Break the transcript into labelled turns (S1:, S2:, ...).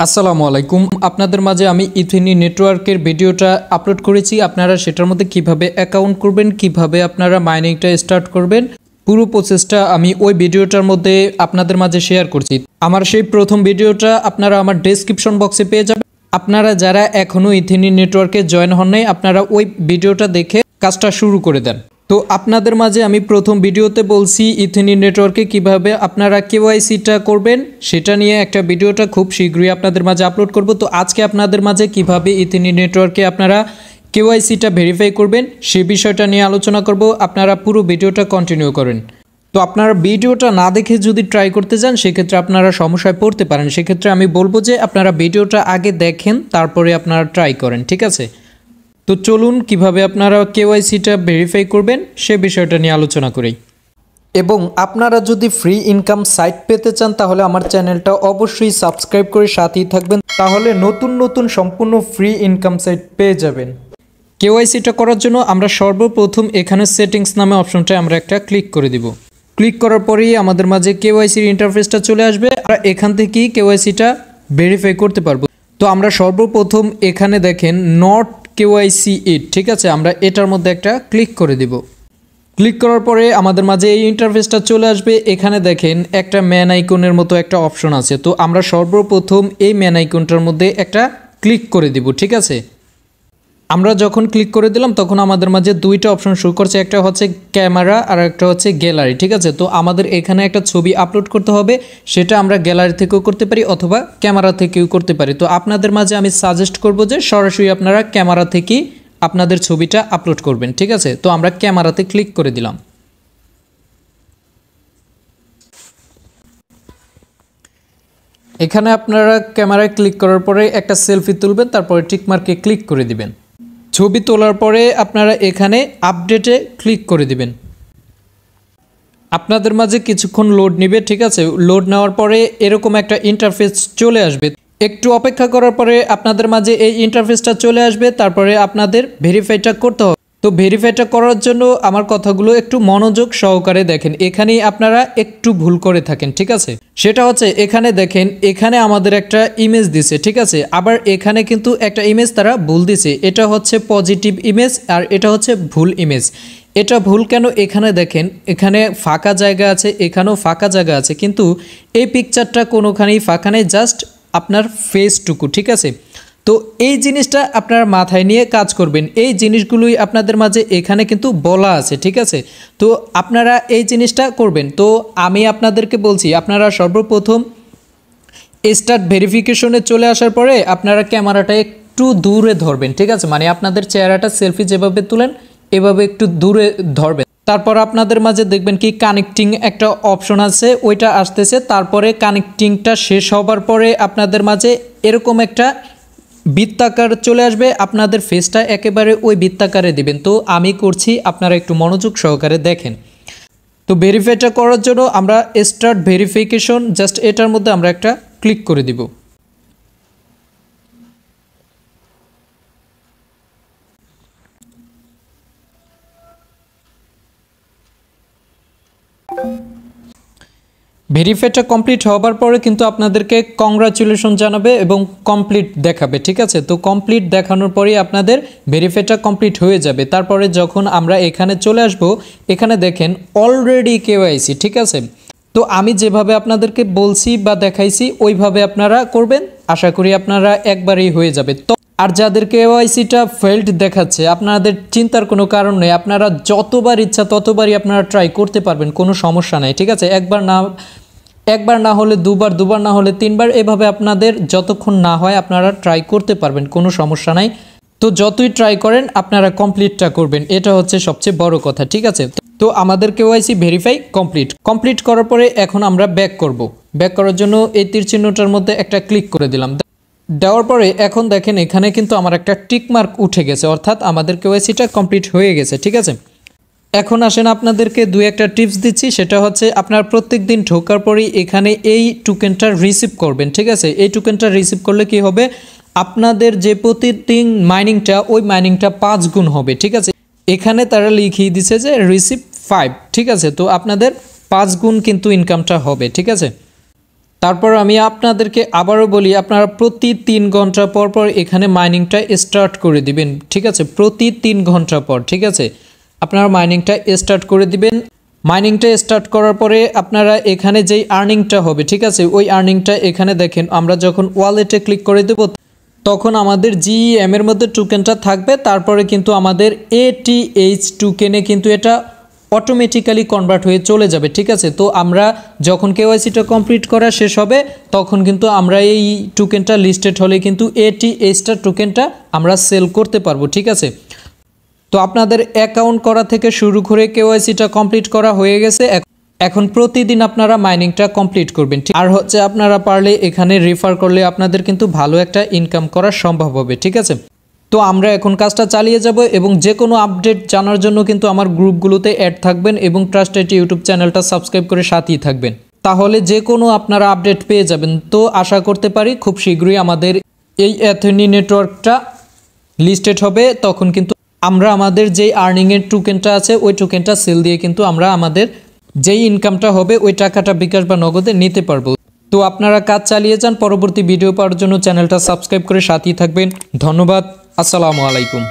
S1: আসসালামু আলাইকুম। আপনাদের মাঝে আমি ইথেনি নেটওয়ার্কের ভিডিওটা আপলোড করেছি। আপনারা সেটার মধ্যে কিভাবে অ্যাকাউন্ট করবেন, কিভাবে আপনারা মাইনিংটা স্টার্ট করবেন, পুরো প্রসেসটা আমি ওই ভিডিওটার মধ্যে আপনাদের মাঝে শেয়ার করছি। আমার সেই প্রথম ভিডিওটা আপনারা আমার ডেসক্রিপশন বক্সে পেয়ে যাবেন। আপনারা যারা এখনও ইথেনি নেটওয়ার্কে জয়েন হন নাই, আপনারা ওই ভিডিওটা দেখে কাজটা শুরু করে দেন। তো আপনাদের মাঝে আমি প্রথম ভিডিওতে বলছি ইথেনি নেটওয়ার্কে কিভাবে আপনারা কেওয়াইসিটা করবেন, সেটা নিয়ে একটা ভিডিওটা খুব শীঘ্রই আপনাদের মাঝে আপলোড করব। তো আজকে আপনাদের মাঝে কিভাবে ইথেনি নেটওয়ার্কে আপনারা কেওয়াইসিটা ভেরিফাই করবেন সে বিষয়টা নিয়ে আলোচনা করব। আপনারা পুরো ভিডিওটা কন্টিনিউ করেন। তো আপনারা ভিডিওটা না দেখে যদি ট্রাই করতে যান সেক্ষেত্রে আপনারা সমস্যায় পড়তে পারেন। সেক্ষেত্রে আমি বলবো যে আপনারা ভিডিওটা আগে দেখেন, তারপরে আপনারা ট্রাই করেন, ঠিক আছে? তো চলুন কিভাবে আপনারা কেওয়াইসিটা ভেরিফাই করবেন সে বিষয়টা নিয়ে আলোচনা করি। এবং আপনারা যদি ফ্রি ইনকাম সাইট পেতে চান তাহলে আমার চ্যানেলটা অবশ্যই সাবস্ক্রাইব করে সাথেই থাকবেন, তাহলে নতুন নতুন সম্পূর্ণ ফ্রি ইনকাম সাইট পেয়ে যাবেন। কেওয়াইসিটা করার জন্য আমরা সর্বপ্রথম এখানে সেটিংস নামে অপশনটা আমরা একটা ক্লিক করে দিব। ক্লিক করার পরেই আমাদের মাঝে কেওয়াইসির ইন্টারফেসটা চলে আসবে। আমরা এখান থেকেই কেওয়াইসিটা ভেরিফাই করতে পারবো। তো আমরা সর্বপ্রথম এখানে দেখেন নট KYC ইট, ঠিক আছে? আমরা এটার মধ্যে একটা ক্লিক করে দিব। ক্লিক করার পরে আমাদের মাঝে এই ইন্টারফেসটা চলে আসবে। এখানে দেখেন একটা ম্যান আইকনের মতো একটা অপশন আছে। তো আমরা সর্বপ্রথম এই ম্যান আইকনটার মধ্যে একটা ক্লিক করে দিব, ঠিক আছে? আমরা যখন ক্লিক করে দিলাম তখন আমাদের মাঝে দুইটা অপশন শো করছে, একটা হচ্ছে ক্যামেরা আর একটা হচ্ছে গ্যালারি, ঠিক আছে? তো আমাদের এখানে একটা ছবি আপলোড করতে হবে, সেটা আমরা গ্যালারি থেকেও করতে পারি অথবা ক্যামেরা থেকেও করতে পারি। তো আপনাদের মাঝে আমি সাজেস্ট করব যে সরাসরি আপনারা ক্যামেরা থেকেই আপনাদের ছবিটা আপলোড করবেন, ঠিক আছে? তো আমরা ক্যামেরাতে ক্লিক করে দিলাম। এখানে আপনারা ক্যামেরায় ক্লিক করার পরে একটা সেলফি তুলবেন, তারপরে টিকমার্কে ক্লিক করে দিবেন। ছবি তোলার পরে আপনারা এখানে আপডেটে ক্লিক করে দিবেন। আপনাদের মাঝে কিছুক্ষণ লোড নেবে, ঠিক আছে? লোড নেওয়ার পরে এরকম একটা ইন্টারফেস চলে আসবে। একটু অপেক্ষা করার পরে আপনাদের মাঝে এই ইন্টারফেসটা চলে আসবে। তারপরে আপনাদের ভেরিফাইটা করতে হবে। তো ভেরিফাইটা করার জন্য আমার কথাগুলো একটু মনোযোগ সহকারে দেখেন। এখানেই আপনারা একটু ভুল করে থাকেন, ঠিক আছে? সেটা হচ্ছে এখানে দেখেন, এখানে আমাদের একটা ইমেজ দিছে, ঠিক আছে? আবার এখানে কিন্তু একটা ইমেজ তারা ভুল দিছে। এটা হচ্ছে পজিটিভ ইমেজ আর এটা হচ্ছে ভুল ইমেজ। এটা ভুল কেন? এখানে দেখেন, এখানে ফাঁকা জায়গা আছে, এখানেও ফাঁকা জায়গা আছে, কিন্তু এই পিকচারটা কোনোখানেই ফাঁকা নেই, জাস্ট আপনার ফেসটুকু, ঠিক আছে? তো এই জিনিসটা আপনারা মাথায় নিয়ে কাজ করবেন। এই জিনিসগুলোই আপনাদের মাঝে এখানে কিন্তু বলা আছে, ঠিক আছে? তো আপনারা এই জিনিসটা করবেন। তো আমি আপনাদেরকে বলছি, আপনারা সর্বপ্রথম স্টার্ট ভেরিফিকেশনে চলে আসার পরে আপনারা ক্যামেরাটা একটু দূরে ধরবেন, ঠিক আছে? মানে আপনাদের চেহারাটা সেলফি যেভাবে তুলেন এভাবে একটু দূরে ধরবেন। তারপর আপনাদের মাঝে দেখবেন কি কানেক্টিং একটা অপশন আছে, ওইটা আসতেছে। তারপরে কানেক্টিংটা শেষ হবার পরে আপনাদের মাঝে এরকম একটা বৃত্তাকার চলে আসবে। আপনাদের ফেসটা একেবারে ওই বৃত্তাকারে দিবেন। তো আমি করছি, আপনারা একটু মনোযোগ সহকারে দেখেন। তো ভেরিফাইটা করার জন্য আমরা স্টার্ট ভেরিফিকেশন, জাস্ট এটার মধ্যে আমরা একটা ক্লিক করে দিব। ভেরিফাইটা কমপ্লিট হবার পরে কিন্তু আপনাদেরকে কংগ্রাচুলেশন জানাবে এবং কমপ্লিট দেখাবে, ঠিক আছে? তো কমপ্লিট দেখানোর পরেই আপনাদের ভেরিফাইটা কমপ্লিট হয়ে যাবে। তারপরে যখন আমরা এখানে চলে আসব, এখানে দেখেন অলরেডি কেওয়াইসি, ঠিক আছে? তো আমি যেভাবে আপনাদেরকে বলছি বা দেখাইছি ওইভাবে আপনারা করবেন, আশা করি আপনারা একবারেই হয়ে যাবে। তো আর যাদের কেওয়াইসিটা ফেল্ড দেখাচ্ছে, আপনাদের চিন্তার কোনো কারণ নেই। আপনারা যতবার ইচ্ছা ততবারই আপনারা ট্রাই করতে পারবেন, কোনো সমস্যা নাই, ঠিক আছে? একবার না হলে দুবার, দুবার না হলে তিনবার, এভাবে আপনাদের যতক্ষণ না হয় আপনারা ট্রাই করতে পারবেন, কোনো সমস্যা নাই। তো যতই ট্রাই করেন আপনারা কমপ্লিটটা করবেন, এটা হচ্ছে সবচেয়ে বড় কথা, ঠিক আছে? তো আমাদের কেওয়াইসি ভেরিফাই কমপ্লিট করার পরে এখন আমরা ব্যাক করব। ব্যাক করার জন্য এই তীর চিহ্নটার মধ্যে একটা ক্লিক করে দিলাম। দেওয়ার পরে এখন দেখেন এখানে কিন্তু আমার একটা টিক মার্ক উঠে গেছে, অর্থাৎ আমাদের কেওয়াইসিটা কমপ্লিট হয়ে গেছে, ঠিক আছে? এখন আসেন আপনাদেরকে দুই একটা টিপস দিচ্ছি। সেটা হচ্ছে আপনারা প্রত্যেক দিন ঢোকার পরেই এখানে এই টোকেনটা রিসিভ করবেন, ঠিক আছে? এই টোকেনটা রিসিভ করলে কি হবে, আপনাদের যে প্রতিদিন মাইনিংটা, ওই মাইনিংটা 5 গুণ হবে, ঠিক আছে? এখানে তারা লিখিয়ে দিছে যে রিসিভ 5, ঠিক আছে? তো আপনাদের 5 গুণ কিন্তু ইনকামটা হবে, ঠিক আছে? তারপর আমি আপনাদেরকে আবারও বলি, আপনারা প্রতি 3 ঘন্টা পর পর এখানে মাইনিংটা স্টার্ট করে দিবেন, ঠিক আছে? প্রতি 3 ঘন্টা পর, ঠিক আছে, আপনারা মাইনিংটা স্টার্ট করে দিবেন। মাইনিংটা স্টার্ট করার পরে আপনারা এখানে যেই আর্নিংটা হবে, ঠিক আছে, ওই আর্নিংটা এখানে দেখেন, আমরা যখন ওয়ালেটে ক্লিক করে দেব তখন আমাদের GEM এর মধ্যে টোকেনটা থাকবে। তারপরে কিন্তু আমাদের ATH টোকেনে কিন্তু এটা অটোমেটিক্যালি কনভার্ট হয়ে চলে যাবে, ঠিক আছে? তো আমরা যখন KYCটা কমপ্লিট করা শেষ হবে তখন কিন্তু আমরা এই টোকেনটা লিস্টেড হলে কিন্তু ATH টোকেনটা আমরা সেল করতে পারবো, ঠিক আছে? তো আপনাদের অ্যাকাউন্ট করা থেকে শুরু করে KYCটা কমপ্লিট করা হয়ে গেছে। এখন প্রতিদিন আপনারা মাইনিংটা কমপ্লিট করবেন। আর হচ্ছে আপনারা পারলে এখানে রেফার করলে আপনাদের কিন্তু ভালো একটা ইনকাম করা সম্ভব হবে, ঠিক আছে? তো আমরা এখন কাজটা চালিয়ে যাব এবং যে কোনো আপডেট জানার জন্য কিন্তু আমার গ্রুপগুলোতে অ্যাড থাকবেন এবং ট্রাস্টেড ইউটিউব চ্যানেলটা সাবস্ক্রাইব করে সাথেই থাকবেন, তাহলে যে কোনো আপনারা আপডেট পেয়ে যাবেন। তো আশা করতে পারি খুব শীঘ্রই আমাদের এই অ্যাথেনি নেটওয়ার্কটা লিস্টেড হবে, তখন কিন্তু আমরা আমাদের যেই আর্নিংয়ের টোকেনটা আছে ওই টোকেনটা সেল দিয়ে কিন্তু আমরা আমাদের যেই ইনকামটা হবে ওই টাকাটা বিকাশ বা নগদে নিতে পারবো। তো আপনারা কাজ চালিয়ে যান। পরবর্তী ভিডিও পাওয়ার জন্য চ্যানেলটা সাবস্ক্রাইব করে সাথেই থাকবেন। ধন্যবাদ। আসসালামু আলাইকুম।